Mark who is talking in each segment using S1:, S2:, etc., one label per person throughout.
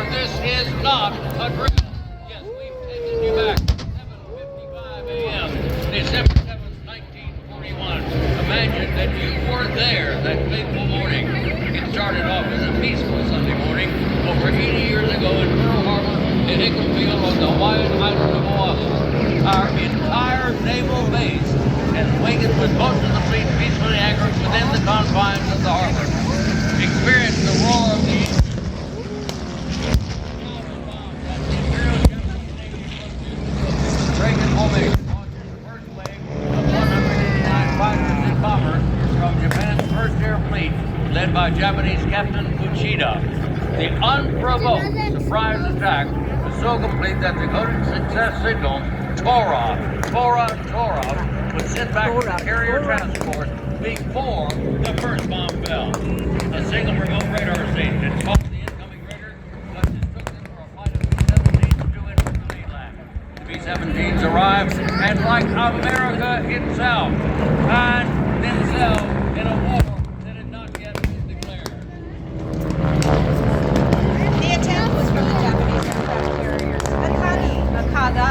S1: but this is not a drill. Yes, we've taken you back. 7:55 a.m. December 7th, 1941. Imagine that you were there that fateful morning. It started off as a peaceful Sunday morning over 80 years ago in Pearl Harbor in Hicklefield on the Hawaiian island of Oahu. Our entire naval base has waited with most of the fleet peacefully anchored within the confines of the harbor. Experience the roar of the Reagan formation launches the first wave of 189 fighters and bombers from Japan's first air fleet, led by Japanese Captain Uchida. The unprovoked surprise attack was so complete that the coded success signal Tora Tora Tora was sent back to the carrier transport before the first bomb fell. A single remote radar station called the incoming raider, but took them for a flight of B-17s to enter the mainland. The B-17s arrived, and like America itself, find themselves in a war that had not yet been declared.
S2: The attack was from the Japanese aircraft carriers, Akagi, Akaga,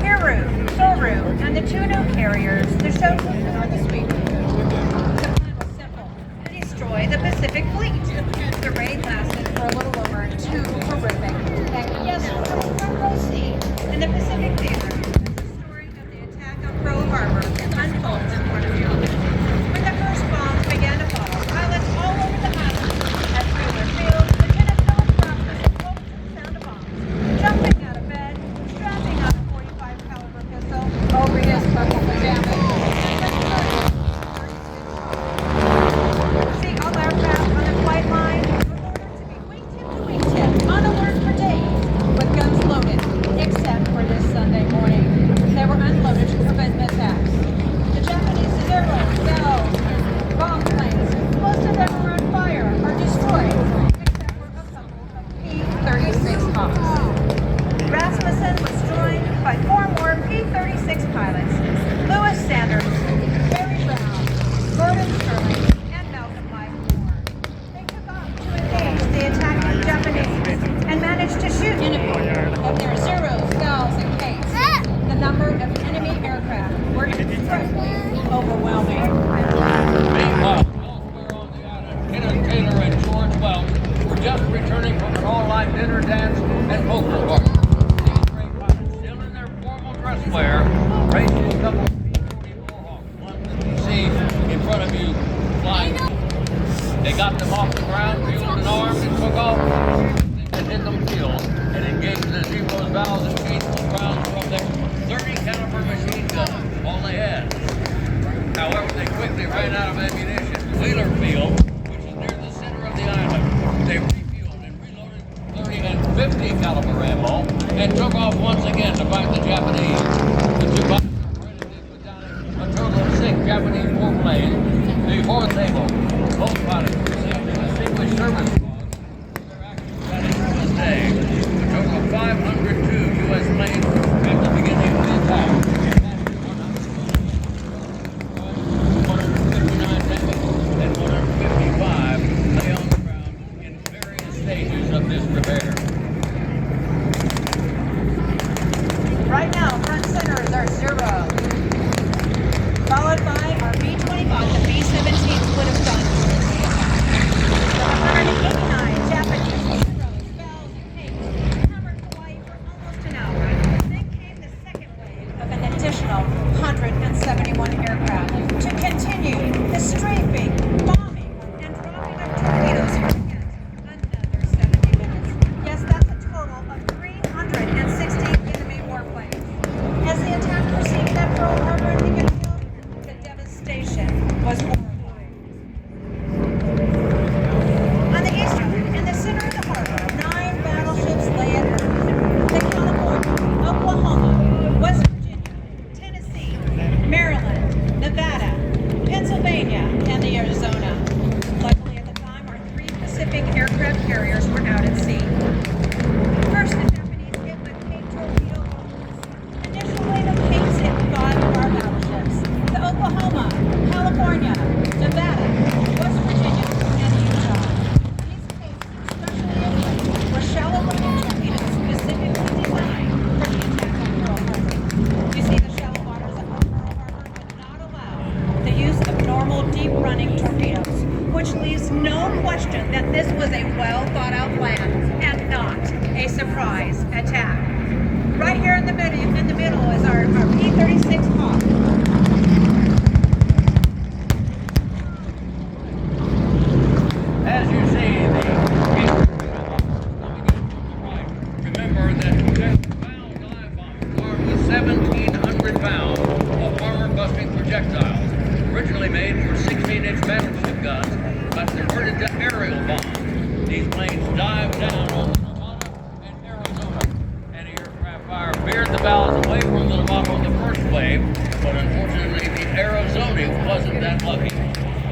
S2: Hiru, Toru, and the two new carriers, the Shogun and the Sweep. The plan was simple: to destroy the Pacific Fleet. The raid lasted for a little over 2 horrific decades. In the Pacific Theater, the story of the attack on Pearl Harbor unfolds in front of you. When the first bombs began to fall, pilots all over the island at Wheeler Field, Lieutenant Philip Proctor woke to the sound of bombs, jumping out of bed, strapping on a 45 caliber pistol over his purple pajamas. See all aircraft on the flight line were ordered to be wingtip to wingtip, on alert for days, with guns loaded, except for this Sunday morning. They were unloaded to prevent mishaps. The Japanese zeros, bells, bomb planes, most of them were on fire or destroyed, except for a couple of P-36 Hawks. Rasmussen was joined by 4 more P-36 pilots: Lewis Sanders, Barry Brown, Gordon Sterling, and Malcolm Mike Moore. They took off to engage the attacking Japanese and managed to shoot of their zeros, bells, and Ks. The number of enemy aircraft were incredibly overwhelming.
S1: Meanwhile, elsewhere on the island, Kenneth Taylor and George Welch were just returning from an all-night dinner dance and poker party. These great pilots, still in their formal dress wear, raced to a couple of P-44 Hawks, one that you see in front of you flying. They got them off the ground, fueled and armed, and took off. They hit them fuel and engaged the zeros, valves, and gates rounds from their 30 caliber machine gun, all they had. However, they quickly ran out of ammunition. Wheeler Field, which is near the center of the island, they refueled and reloaded 30 and 50 caliber ammo and took off once again to fight the Japanese. The two pilots were credited with downing a total of 6 Japanese warplanes before table. Both pilots received distinguished service awards for their actions that infamous day. A total of 502 U.S. planes at the beginning of the attack. 159 damaged and 155 lay on the ground in various stages of this repair.
S2: Right now, front center is our zero, followed by our B-25. The B-17s would have done during the attack. The 189 Japanese zeros, bells, and Ks hammered Hawaii for almost an hour. Then came the second wave of an additional 171 aircraft to continue the strafing, bombing, and dropping of torpedoes for yet another 70 minutes. Yes, that's a total of 360 enemy warplanes. As the attack proceeded at Pearl Harbor and Hicklefield, the devastation was horrifying. On the eastern in the center of the harbor, 9 battleships lay at anchor. The California, Oklahoma, West Virginia, Tennessee, Maryland, Nevada, Pennsylvania, and the Arizona. Luckily at the time, our 3 Pacific aircraft carriers were out at sea. First, the Japanese hit with Cape torpedo bombers. Initially, the Capes hit 5 of our battleships: the Oklahoma, California, Nevada, West Virginia, and Utah. These Capes, especially in were shallow was a well thought out plan and not a surprise attack. Right here in the middle is our P-36 Hawk.
S1: As you see, remember that there were found dive bombers armed with 1,700 pounds of armor-busting projectiles, originally made for 16-inch battleship guns, but converted to aerial bombs. These planes dived down over Nevada and Arizona. Anti-aircraft fire veered the bows away from the Nevada in the first wave, but unfortunately the Arizona wasn't that lucky.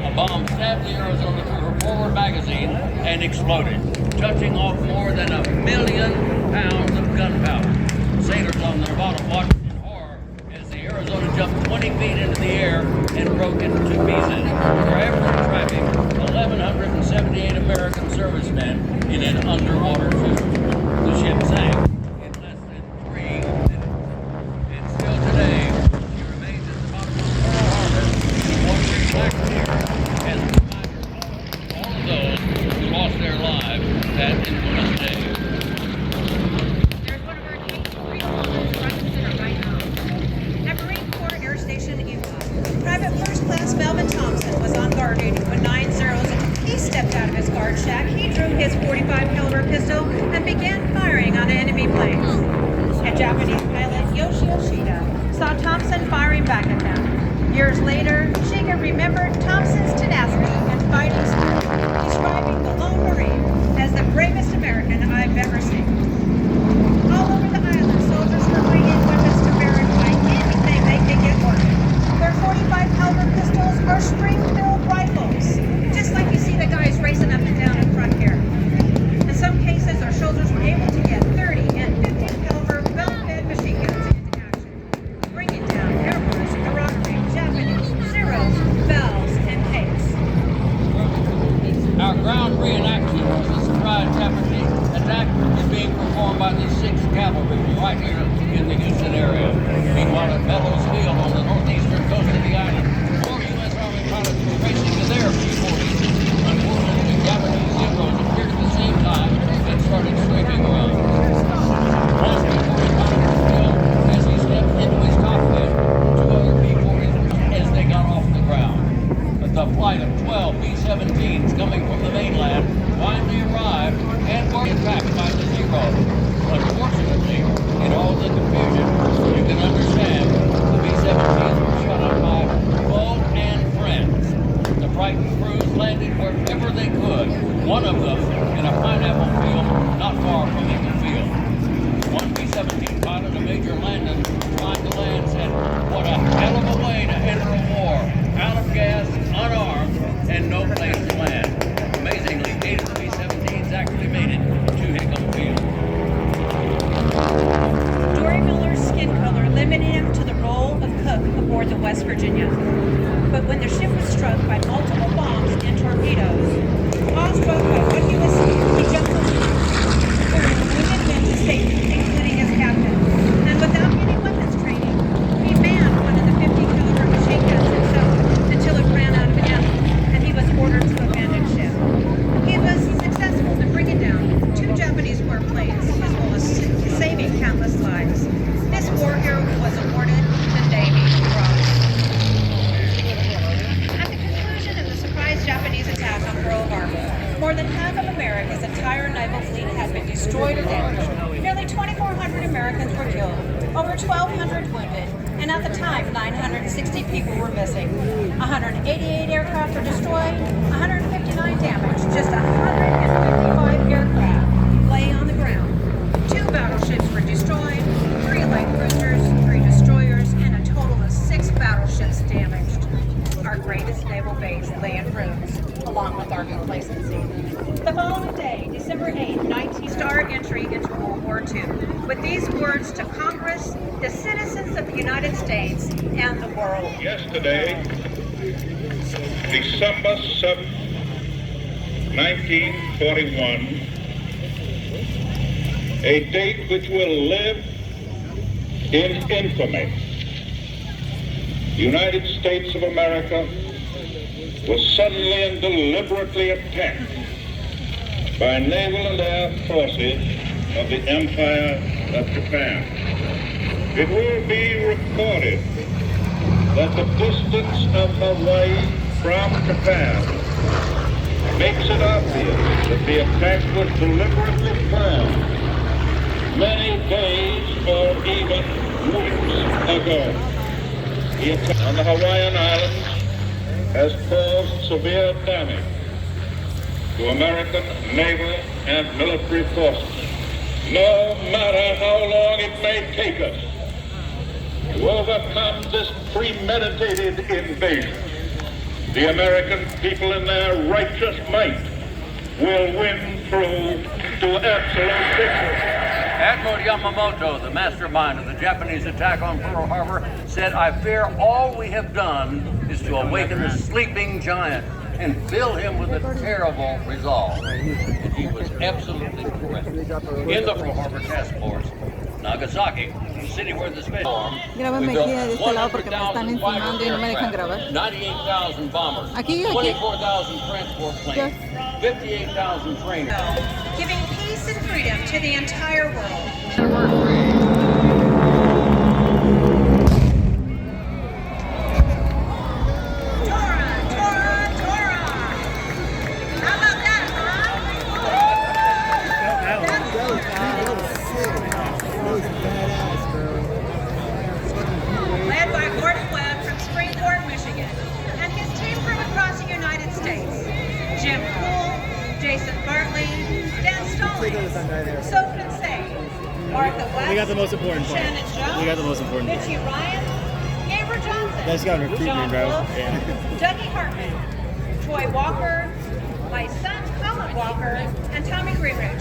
S1: A bomb stabbed the Arizona through her forward magazine and exploded, touching off more than 1 million pounds of gunpowder. Sailors on the Nevada watched in horror as the Arizona jumped 20 feet into the air and broke into 2 pieces. Forever in traffic, 1,178 American servicemen in an underwater tube. The ship sank in less than 3 minutes. And still today, she remains at the bottom of Pearl Harbor, wandering black tears as a reminder of all of those who lost their lives that infamous day.
S2: There's one of our Kings Marine Corps front and center right now. At Marine Corps Air Station Utah, Private First Class Melvin Thompson was on guard duty when 9 zeros. He stepped out of his guard shack, he drew his .45 caliber pistol and began firing on enemy planes. A Japanese pilot, Yoshio Shida, saw Thompson firing back at them. Years later, Shiga remembered Thompson's tenacity and fighting spirit, describing the lone Marine as the bravest American I've ever seen. All over the island, soldiers were bringing weapons to verify anything they could get working. Their .45 caliber pistols are spring-filled rifles, just like you see the guys racing up and down in front here. In some cases, our soldiers were able to get 30 and 50 caliber belt-fed machine guns into action, bringing down airburst, derogatory, Japanese, Zeros, Bells, and Takes.
S1: Our ground reenactment of the surprise Japanese attack is being performed by the 6th Cavalry right here in the Houston area. Meanwhile, at Bellows Field on the northeastern coast of the island, more U.S. Army pilots were racing to their P-40s. Unfortunately, Japanese Zeros appeared at the same time and started sweeping around. One P-40 pilot was killed as he stepped into his cockpit. 2 other P-40s as they got off the ground. But the flight of 12 B-17s coming from the mainland finally arrived and were attacked by the Zeros. Unfortunately, in all the confusion, you can understand the B-17s were shot up by foe and friends. The frightened crews landed wherever they could, one of them in a pineapple field not far from Eagle Field. One B-17 pilot, a Major Landon, trying to land said, "What a hell of a way to enter a war, out of gas, unarmed, and no place to land." Amazingly, 8 of the B-17s actually made it to Hickam Field.
S2: Dory Miller's skin color limited him to the role of cook aboard the West Virginia. But when the ship was struck by multiple bombs and torpedoes, awestruck by what he was seeing, he jumped on the wounded men to safety, including his captain. And without any weapons training, he manned one of the 50 caliber machine guns himself until it ran out of ammo, and he was ordered to abandon ship. He was successful in bringing down 2 Japanese warplanes as well as saving countless lives. This war hero was awarded the Navy Cross. At the conclusion of the surprise Japanese attack on Pearl Harbor, more than half of America's entire naval fleet had been destroyed or damaged. Nearly 2,400 Americans were killed, over 1,200 wounded, and at the time, 960 people were missing. 188 aircraft were destroyed, 159 damaged, just 155 aircraft lay on the ground. 2 battleships were destroyed, 3 light cruisers, 3 destroyers, and a total of 6 battleships damaged. Our greatest naval base lay in ruins, along with our complacency. The following day, December 8, 19, our entry into World War II, with these words to Congress, the citizens of the United States, and the world.
S3: Yesterday, December 7th, 1941, a date which will live in infamy. The United States of America was suddenly and deliberately attacked by naval and air forces of the Empire of Japan. It will be recorded that the distance of Hawaii from Japan makes it obvious that the attack was deliberately planned many days or even weeks ago. The attack on the Hawaiian Islands has caused severe damage to American naval and military forces. No matter how long it may take us to overcome this premeditated invasion, the American people in their righteous might will win through to absolute victory.
S1: Admiral Yamamoto, the mastermind of the Japanese attack on Pearl Harbor, said, "I fear all we have done is to awaken the sleeping giant and fill him with a terrible resolve." And he was absolutely correct. In the Pearl Harbor Task Force, Nagasaki, the city where the space formed,
S4: Grábame aquí de este lado porque me están encimando y no me dejan grabar.
S1: 98,000 bombers,
S4: Aquí,
S1: 24,000 transport planes, 58,000 trainers.
S2: Giving peace and freedom to the entire world. Tora, Tora, Tora. How about that, huh? Led by Gordon Webb from Springport, Michigan, and his team from across the United States. Jim Poole, Jason Bartley, Dan Stallings, Sophie Say, Martha West,
S5: We got the most important part.
S2: Shannon Jones,
S5: We got the most important part.
S2: Mitchie Ryan, Amber Johnson,
S5: That's got recruitment,
S2: John
S5: bro.
S2: Wolf,
S5: Yeah.
S2: Dougie Hartman, Troy Walker, my son Colin Walker, and Tommy Greenrich.